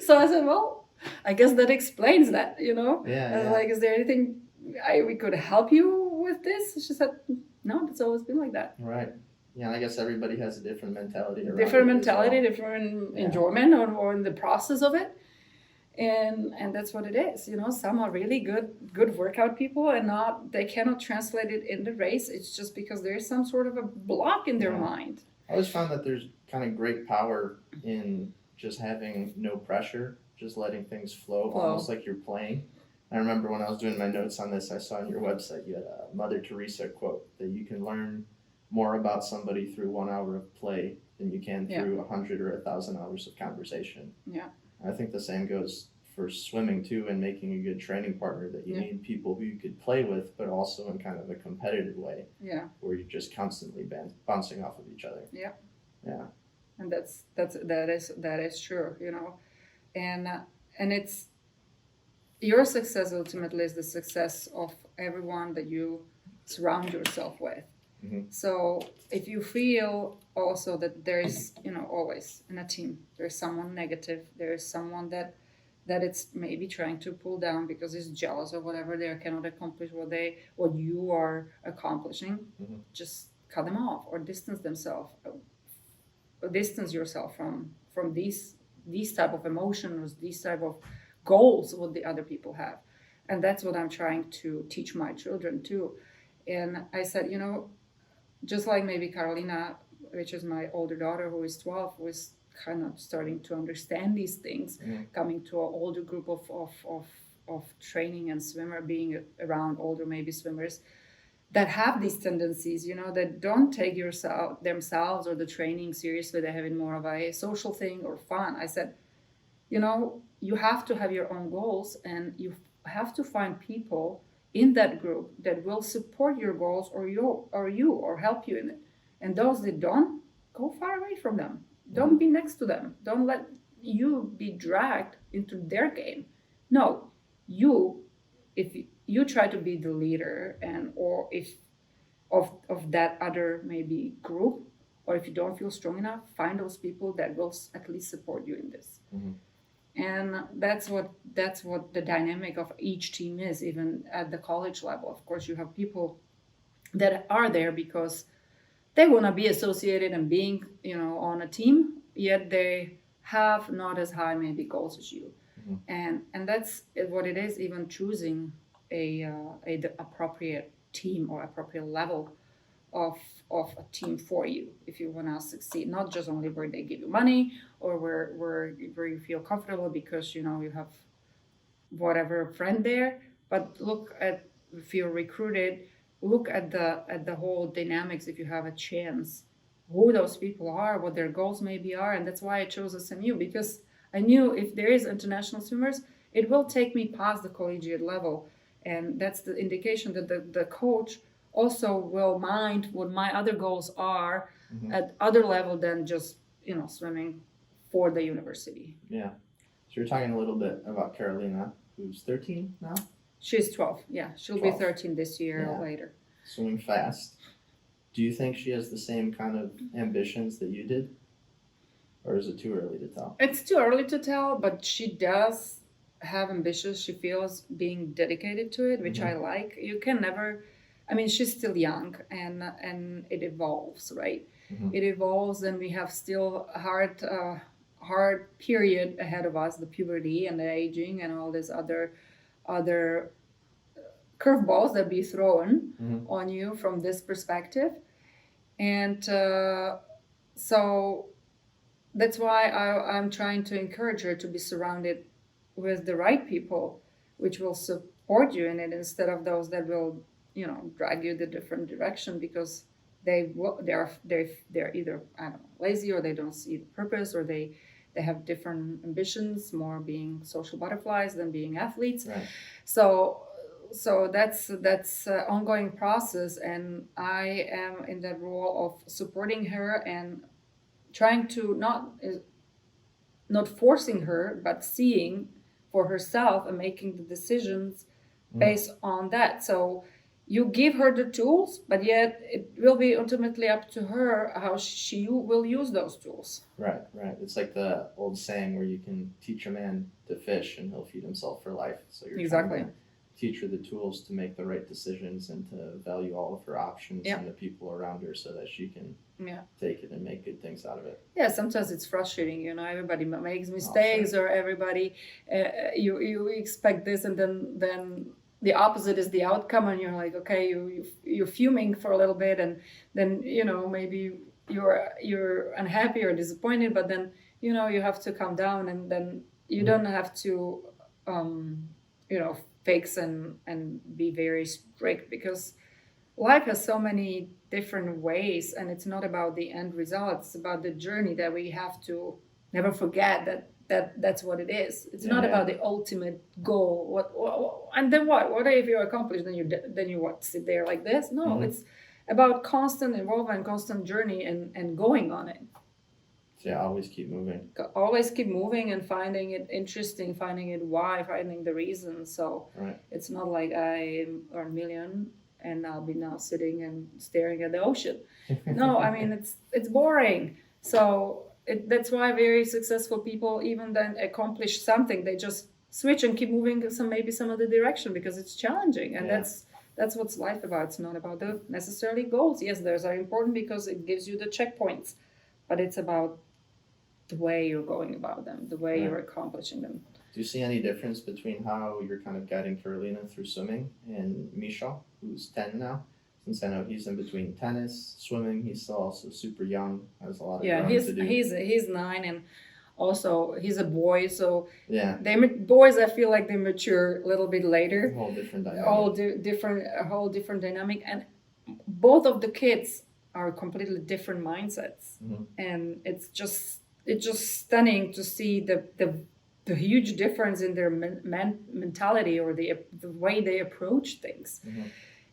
So I said, well, I guess that explains that, Yeah. I was like, is there anything we could help you with this? She said, no, it's always been like that. Right. Yeah, I guess everybody has a different mentality. Different enjoyment or in the process of it. And that's what it is. Some are really good workout people, and they cannot translate it in the race. It's just because there is some sort of a block in their mind. I always found that there's kind of great power in just having no pressure, just letting things flow. Almost like you're playing. I remember when I was doing my notes on this, I saw on your website you had a Mother Teresa quote that you can learn more about somebody through 1 hour of play than you can through 100 or 1,000 hours of conversation. Yeah. I think the same goes for swimming too, and making a good training partner, that you need people who you could play with, but also in kind of a competitive way. Yeah. Where you're just constantly bouncing off of each other. Yeah. Yeah. And that is true, and it's your success ultimately is the success of everyone that you surround yourself with. Mm-hmm. So if you feel also that there is, always in a team, there's someone negative, there's someone that it's maybe trying to pull down because he's jealous or whatever, they cannot accomplish what you are accomplishing, just cut them off or distance yourself from these type of emotions, these type of goals what the other people have. And that's what I'm trying to teach my children too. And I said, just like maybe Carolina, which is my older daughter who is 12, who is kind of starting to understand these things, coming to an older group of training and swimmer, being around older maybe swimmers that have these tendencies, that don't take themselves or the training seriously. They're having more of a social thing or fun. I said, you have to have your own goals, and you have to find people in that group that will support your goals or help you in it. And those that don't, go far away from them. Don't be next to them. Don't let you be dragged into their game. No, if you try to be the leader, or if of that other maybe group, or if you don't feel strong enough, find those people that will at least support you in this. And that's what the dynamic of each team is, even at the college level. Of course, you have people that are there because they want to be associated and being, on a team, yet they have not as high maybe goals as you. And that's what it is, even choosing the appropriate team or appropriate level of a team for you if you want to succeed. Not just only where they give you money or where you feel comfortable because you have whatever friend there, but look at, if you're recruited, look at the whole dynamics. If you have a chance, who those people are, what their goals maybe are. And that's why I chose SMU, because I knew if there is international swimmers, it will take me past the collegiate level, and that's the indication that the coach also will mind what my other goals are at other level than just swimming for the university. Yeah. So you're talking a little bit about Carolina, who's 13 now? She's 12. Yeah, she'll 12. be 13 this year or later. Swimming fast. Do you think she has the same kind of ambitions that you did? Or is it too early to tell? It's too early to tell, but she does have ambitions. She feels being dedicated to it, which I like. You can never... she's still young, and it evolves, right? It evolves, and we have still a hard period ahead of us, the puberty and the aging and all these other curveballs that be thrown on you from this perspective. And so that's why I'm trying to encourage her to be surrounded with the right people, which will support you in it, instead of those that will drag you the different direction because they're either, I don't know, lazy, or they don't see the purpose, or they have different ambitions, more being social butterflies than being athletes. Right. So that's an ongoing process, and I am in that role of supporting her and trying to not forcing her, but seeing for herself and making the decisions based on that. So you give her the tools, but yet it will be ultimately up to her how she will use those tools. Right. It's like the old saying where you can teach a man to fish and he'll feed himself for life. So you're trying to teach her the tools to make the right decisions and to value all of her options and the people around her so that she can take it and make good things out of it. Yeah, sometimes it's frustrating, everybody makes mistakes, or everybody, you expect this, and then the opposite is the outcome, and you're like, okay, you're fuming for a little bit, and then, maybe you're unhappy or disappointed, but then, you have to calm down, and then you don't have to, fix and be very strict, because life has so many different ways, and it's not about the end result. It's about the journey that we have to never forget that's what it is. It's not about the ultimate goal. What and then what? What if you accomplish? Then you what? Sit there like this? No, it's about constant involvement, constant journey, and going on it. Yeah, always keep moving. Always keep moving and finding it interesting, finding it why, finding the reason. So it's not like I earn a million and I'll be now sitting and staring at the ocean. No, I mean, it's boring. So that's why very successful people, even then accomplish something, they just switch and keep moving maybe some other direction, because it's challenging. And that's what's life about. It's not about the necessarily goals. Yes, those are important because it gives you the checkpoints, but it's about the way you're going about them, the way you're accomplishing them. Do you see any difference between how you're kind of guiding Carolina through swimming and Misha, who's 10 now? Since I know he's in between tennis, swimming, he's still also super young, has a lot of growing to do. He's 9, and also he's a boy, so boys, I feel like they mature a little bit later. A whole different dynamic. A whole different dynamic, and both of the kids are completely different mindsets, and it's just stunning to see the huge difference in their mentality, or the way they approach things.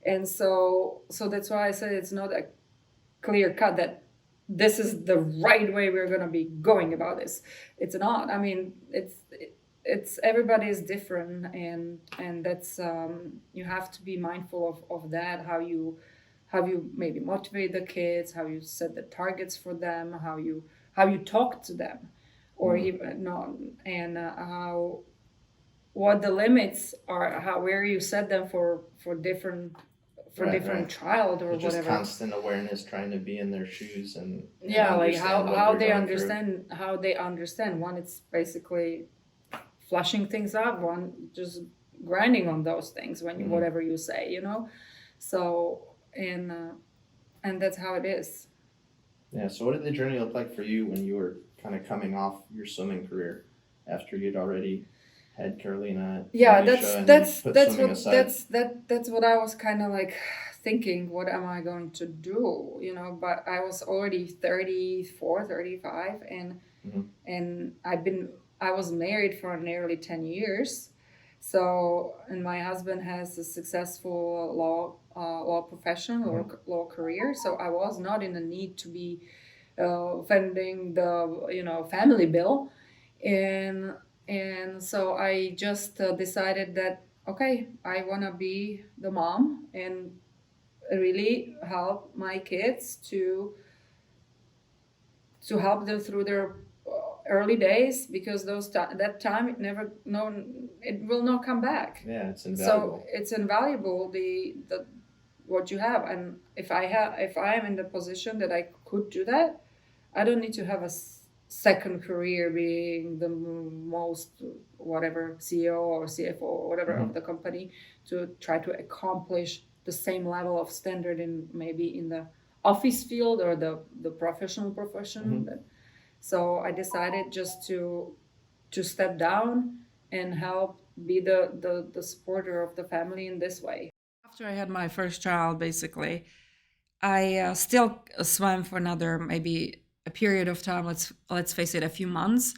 And so that's why I said it's not a clear cut that this is the right way we're going to be going about this. It's not. I mean, it's everybody is different, and that's you have to be mindful of that, how you maybe motivate the kids, how you set the targets for them, how you talk to them, or even not, and what the limits are, where you set them for different child or just whatever. Constant awareness, trying to be in their shoes and like how they understand. One, it's basically flushing things out. One, just grinding on those things when whatever you say, So and that's how it is. Yeah. So what did the journey look like for you when you were kind of coming off your swimming career after you'd already had Carolina? Yeah, that's what I was kind of like thinking. What am I going to do? But I was already 34, 35, and I was married for nearly 10 years. So, and my husband has a successful law profession or law career. So I was not in the need to be funding the family bill, and so I just decided that okay, I want to be the mom and really help my kids to help them through their early days, because that time it will not come back. Yeah, it's invaluable. So it's invaluable the what you have, and if I am in the position that I could do that, I don't need to have a second career being the most whatever CEO or CFO or whatever of the company to try to accomplish the same level of standard in the office field or the professional profession. So I decided just to step down and help be the supporter of the family in this way. After I had my first child, basically, I still swam for another maybe a period of time. Let's face it, a few months.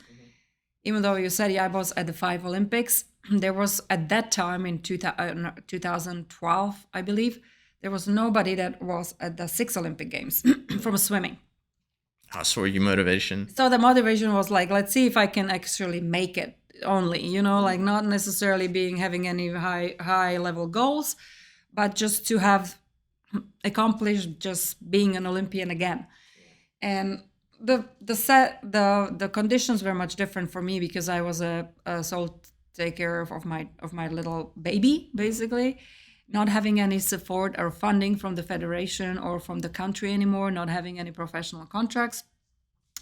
Even though you said I was at the 5 Olympics, there was at that time in 2012, I believe, there was nobody that was at the 6 Olympic Games from swimming. So your motivation? So the motivation was like, let's see if I can actually make it only, like not necessarily having any high level goals, but just to have accomplished just being an Olympian again. And the conditions were much different for me because I was a sole take care of my little baby, basically, not having any support or funding from the federation or from the country anymore, not having any professional contracts.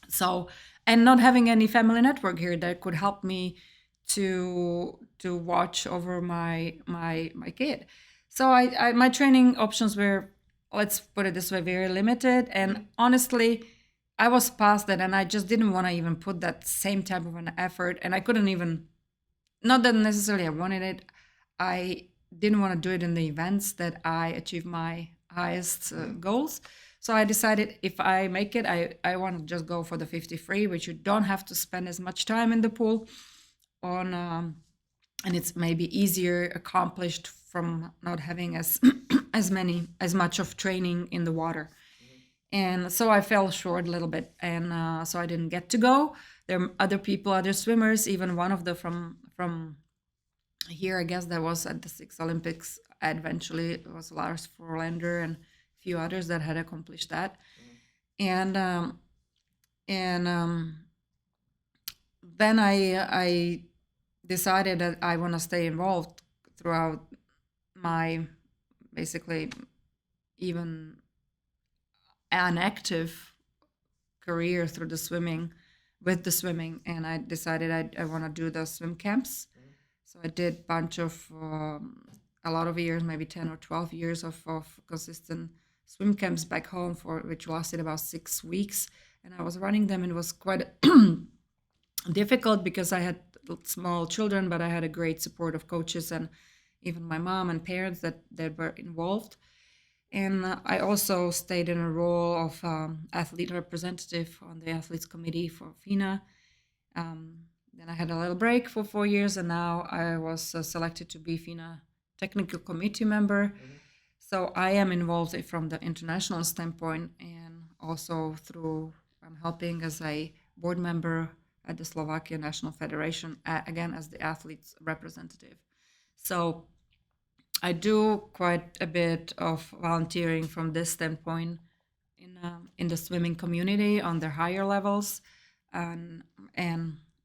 So, and not having any family network here that could help me to watch over my kid. So I my training options were, let's put it this way, very limited. And honestly, I was past that, and I just didn't want to even put that same type of an effort. And I couldn't even, not that necessarily I wanted it, I didn't want to do it in the events that I achieve my highest goals. So I decided if I make it, I want to just go for the 50 free, which you don't have to spend as much time in the pool on, and it's maybe easier accomplished from not having as as much of training in the water. And so I fell short a little bit, and so I didn't get to go. There are other people, other swimmers, even one of the from here, I guess, that was at the six Olympics. Eventually, it was Lars Forlander and a few others that had accomplished that. And then I decided that I want to stay involved throughout my, basically, even an active career through the swimming, with the swimming. And I decided I want to do the swim camps. So I did a bunch of, a lot of years, maybe 10 or 12 years of consistent swim camps back home, which lasted about 6 weeks. And I was running them, and it was quite difficult because I had small children, but I had a great support of coaches and even my mom and parents that were involved. And I also stayed in a role of athlete representative on the athletes committee for FINA. Then I had a little break for 4 years, and now I was selected to be FINA technical committee member. So I am involved from the international standpoint, and also I'm helping as a board member at the Slovakia National Federation, again, as the athletes representative. So I do quite a bit of volunteering from this standpoint in the swimming community on the higher levels, and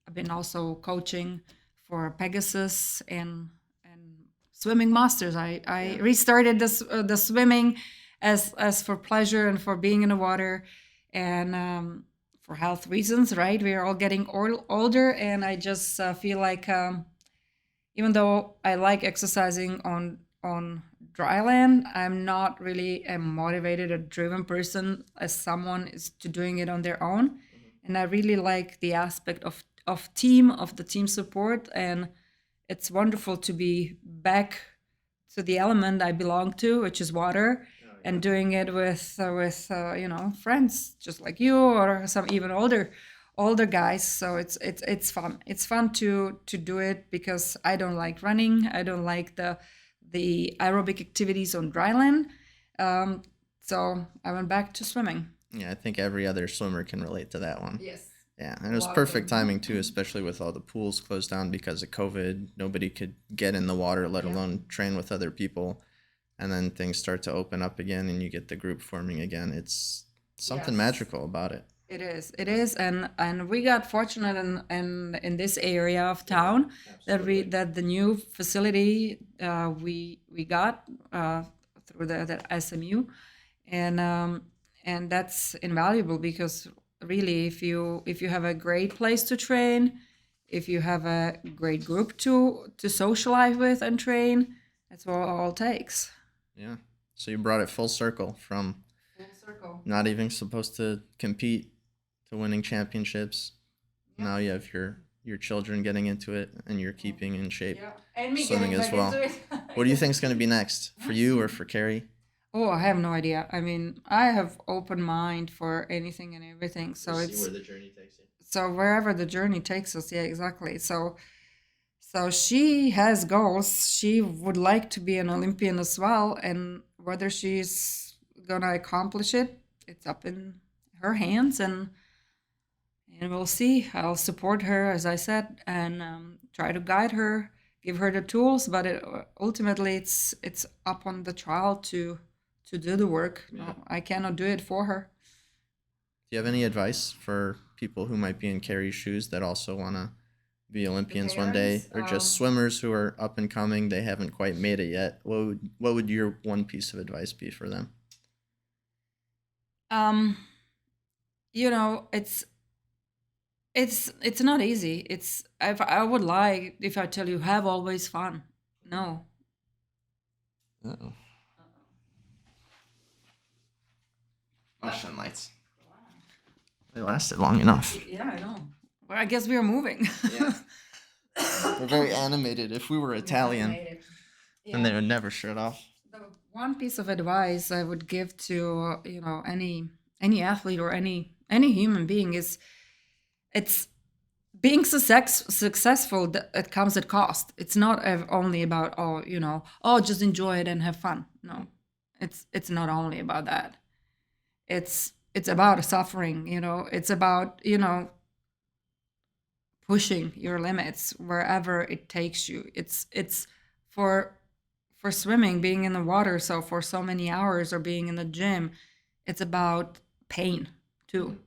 I've been also coaching for Pegasus and swimming masters. I restarted the swimming as for pleasure and for being in the water, and for health reasons. Right, we are all getting older, and I just feel like even though I like exercising on dry land, I'm not really a motivated or driven person as someone is to doing it on their own. And I really like the aspect of the team support, and it's wonderful to be back to the element I belong to, which is water, and doing it with friends just like you or some even older guys. So it's fun. It's fun to do it because I don't like running. I don't like the aerobic activities on dry land. So I went back to swimming. Yeah, I think every other swimmer can relate to that one. Yes. Yeah, and it was perfect timing too, especially with all the pools closed down because of COVID. Nobody could get in the water, let alone train with other people. And then things start to open up again, and you get the group forming again. It's something magical about it. It is, and we got fortunate in this area of town that the new facility we got through the SMU, and that's invaluable because really if you have a great place to train, if you have a great group to socialize with and train, that's what it all takes. Yeah. So you brought it full circle from not even supposed to compete to winning championships. Yeah. Now you have your children getting into it, and you're keeping in shape. Yeah. And me swimming as well. What do you think is going to be next for you or for Carrie? Oh, I have no idea. I mean, I have open mind for anything and everything. So we'll see where the journey takes you. So wherever the journey takes us, yeah, exactly. So she has goals. She would like to be an Olympian as well, and whether she's gonna accomplish it, it's up in her hands, and we'll see. I'll support her, as I said, and try to guide her, give her the tools. But ultimately, it's up on the child to do the work. Yeah. No, I cannot do it for her. Do you have any advice for people who might be in Carrie's shoes that also want to be Olympians one day, parents. or just swimmers who are up and coming, they haven't quite made it yet? What would your one piece of advice be for them? Um, it's not easy. It's if I would lie if I tell you have always fun. No. Uh-oh. Motion lights. They lasted long enough. Yeah, I know. Well, I guess we are moving. Yeah. They're very animated. If we were Italian, then they would never shut off. The one piece of advice I would give to any athlete or any human being is it's being successful. It comes at cost. It's not only about just enjoy it and have fun. No, it's not only about that. It's about suffering. It's about pushing your limits wherever it takes you. It's for swimming, being in the water, so for so many hours, or being in the gym, it's about pain too,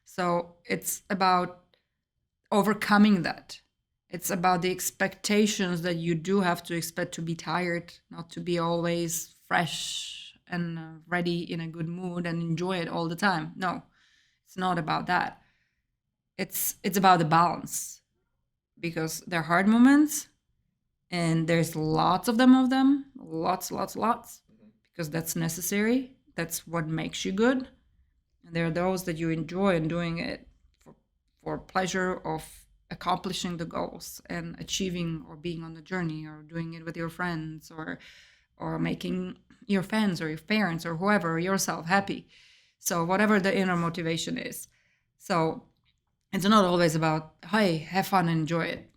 so it's about overcoming that. It's about the expectations that you do have to expect to be tired, not to be always fresh and ready, in a good mood, and enjoy it all the time. No, it's not about that. It's about the balance, because there are hard moments, and there's lots of them, lots, because that's necessary. That's what makes you good. And there are those that you enjoy and doing it for pleasure of accomplishing the goals and achieving, or being on the journey, or doing it with your friends, or making your fans or your parents or whoever, or yourself happy. So whatever the inner motivation is. So it's not always about, hey, have fun and enjoy it.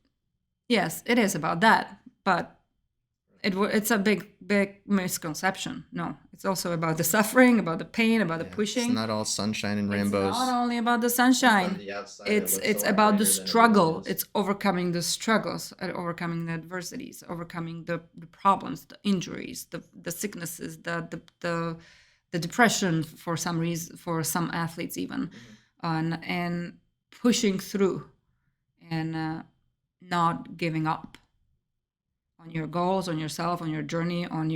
Yes, it is about that, but it's a big misconception. No, it's also about the suffering, about the pain, about the pushing. It's not all sunshine and rainbows. It's not only about the sunshine. From the outside, It's about the struggle. It's overcoming the struggles, overcoming the adversities, overcoming the problems, the injuries, the sicknesses, the depression for some reason, for some athletes even, and pushing through, and not giving up on your goals, on yourself, on your journey, on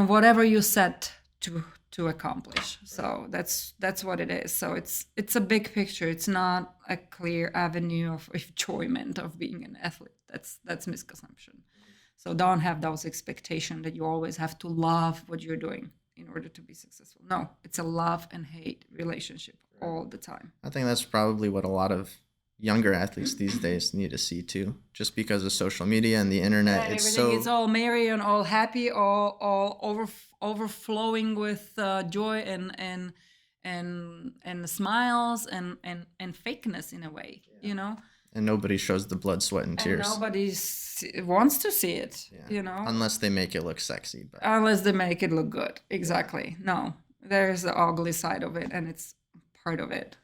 whatever you set to accomplish. So that's what it is. So it's a big picture. It's not a clear avenue of enjoyment of being an athlete. That's misconception. So don't have those expectations that you always have to love what you're doing in order to be successful. No, it's a love and hate relationship all the time. I think that's probably what a lot of younger athletes these days need to see too, just because of social media and the internet. It's all merry and all happy, all overflowing with joy and smiles and fakeness in a way, And nobody shows the blood, sweat, and tears. And nobody wants to see it, Unless they make it look sexy. But unless they make it look good. Exactly. No, there's the ugly side of it, and it's part of it.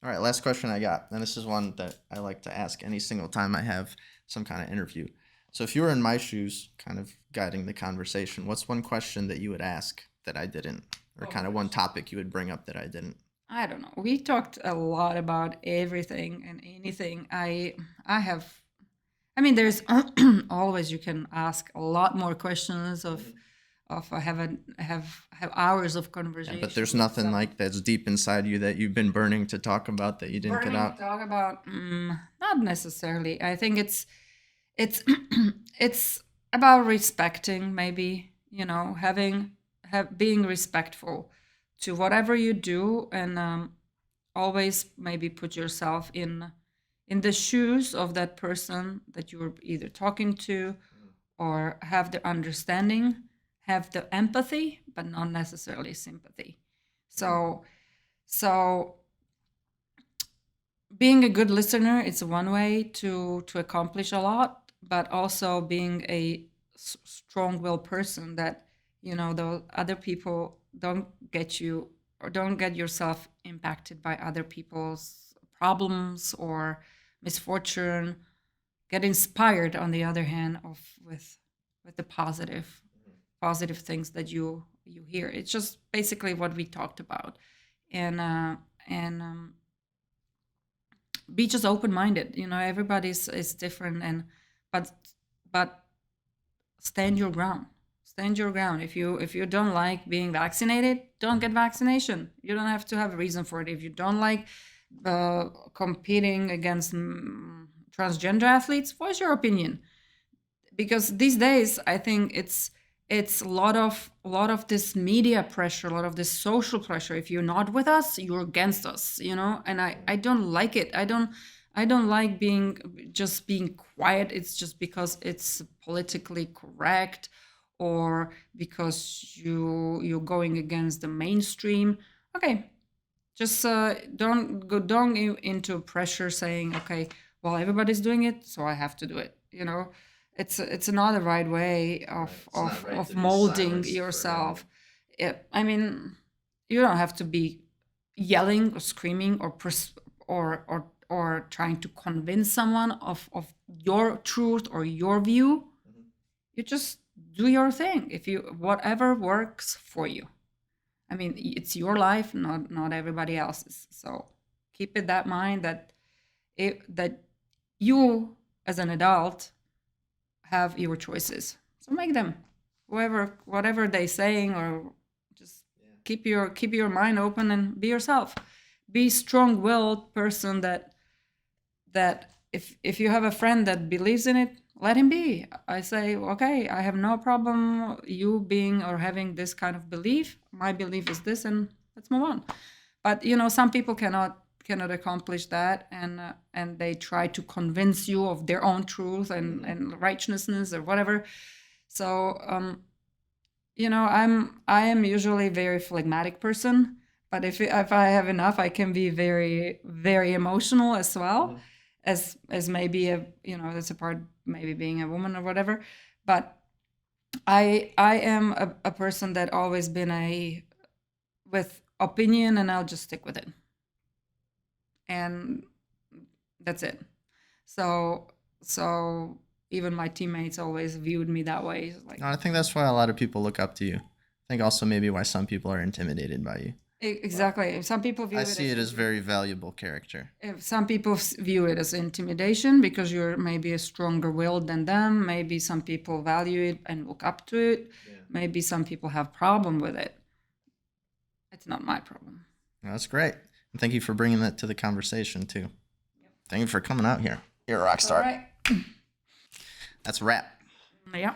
All right, last question I got. And this is one that I like to ask any single time I have some kind of interview. So if you were in my shoes, kind of guiding the conversation, what's one question that you would ask that I didn't? Or kind of one topic you would bring up that I didn't? I don't know. We talked a lot about everything and anything. There's always, you can ask a lot more questions of have hours of conversation. Yeah, but there's nothing like that's deep inside you that you've been burning to talk about that you didn't get out. Talk about not necessarily. I think it's it's about respecting, maybe, being respectful to whatever you do, and always maybe put yourself in the shoes of that person that you're either talking to, or have the understanding, have the empathy, but not necessarily sympathy. So being a good listener is one way to accomplish a lot, but also being a strong-willed person that, the other people don't get you, or don't get yourself impacted by other people's problems or misfortune. Get inspired, on the other hand, with the positive things that you hear. It's just basically what we talked about, and be just open-minded. Everybody's is different, and but stand your ground. Stand your ground. If you don't like being vaccinated, don't get vaccination. You don't have to have a reason for it. If you don't like competing against transgender athletes, voice your opinion. Because these days, I think it's a lot of this media pressure, a lot of this social pressure. If you're not with us, you're against us, and I don't like it. I don't like being quiet. It's just because it's politically correct, or because you're going against the mainstream. Okay, just don't go into pressure saying, okay, well, everybody's doing it, so I have to do it. It's not the right way of molding yourself. I mean, you don't have to be yelling or screaming or trying to convince someone of your truth or your view. You just do your thing. Whatever works for you. I mean, it's your life, not everybody else's. So keep it that mind that you as an adult have your choices. So make them. Whatever they saying, or just keep your mind open and be yourself. Be strong-willed person that if you have a friend that believes in it, let him be. I say, okay, I have no problem you being or having this kind of belief. My belief is this, and let's move on. But some people cannot accomplish that, and they try to convince you of their own truth and righteousness or whatever. So I am usually a very phlegmatic person, but if I have enough, I can be very, very emotional as well. As maybe that's a part, maybe being a woman or whatever. But I am a person that always been with opinion, and I'll just stick with it. And that's it. So even my teammates always viewed me that way. Like, I think that's why a lot of people look up to you. I think also maybe why some people are intimidated by you. Exactly. Some people view I see it as very valuable character. If some people view it as intimidation because you're maybe a stronger willed than them. Maybe some people value it and look up to it. Yeah. Maybe some people have problem with it. It's not my problem. That's great. And thank you for bringing that to the conversation too. Yep. Thank you for coming out here. You're a rock star. All right. That's a wrap. Yeah.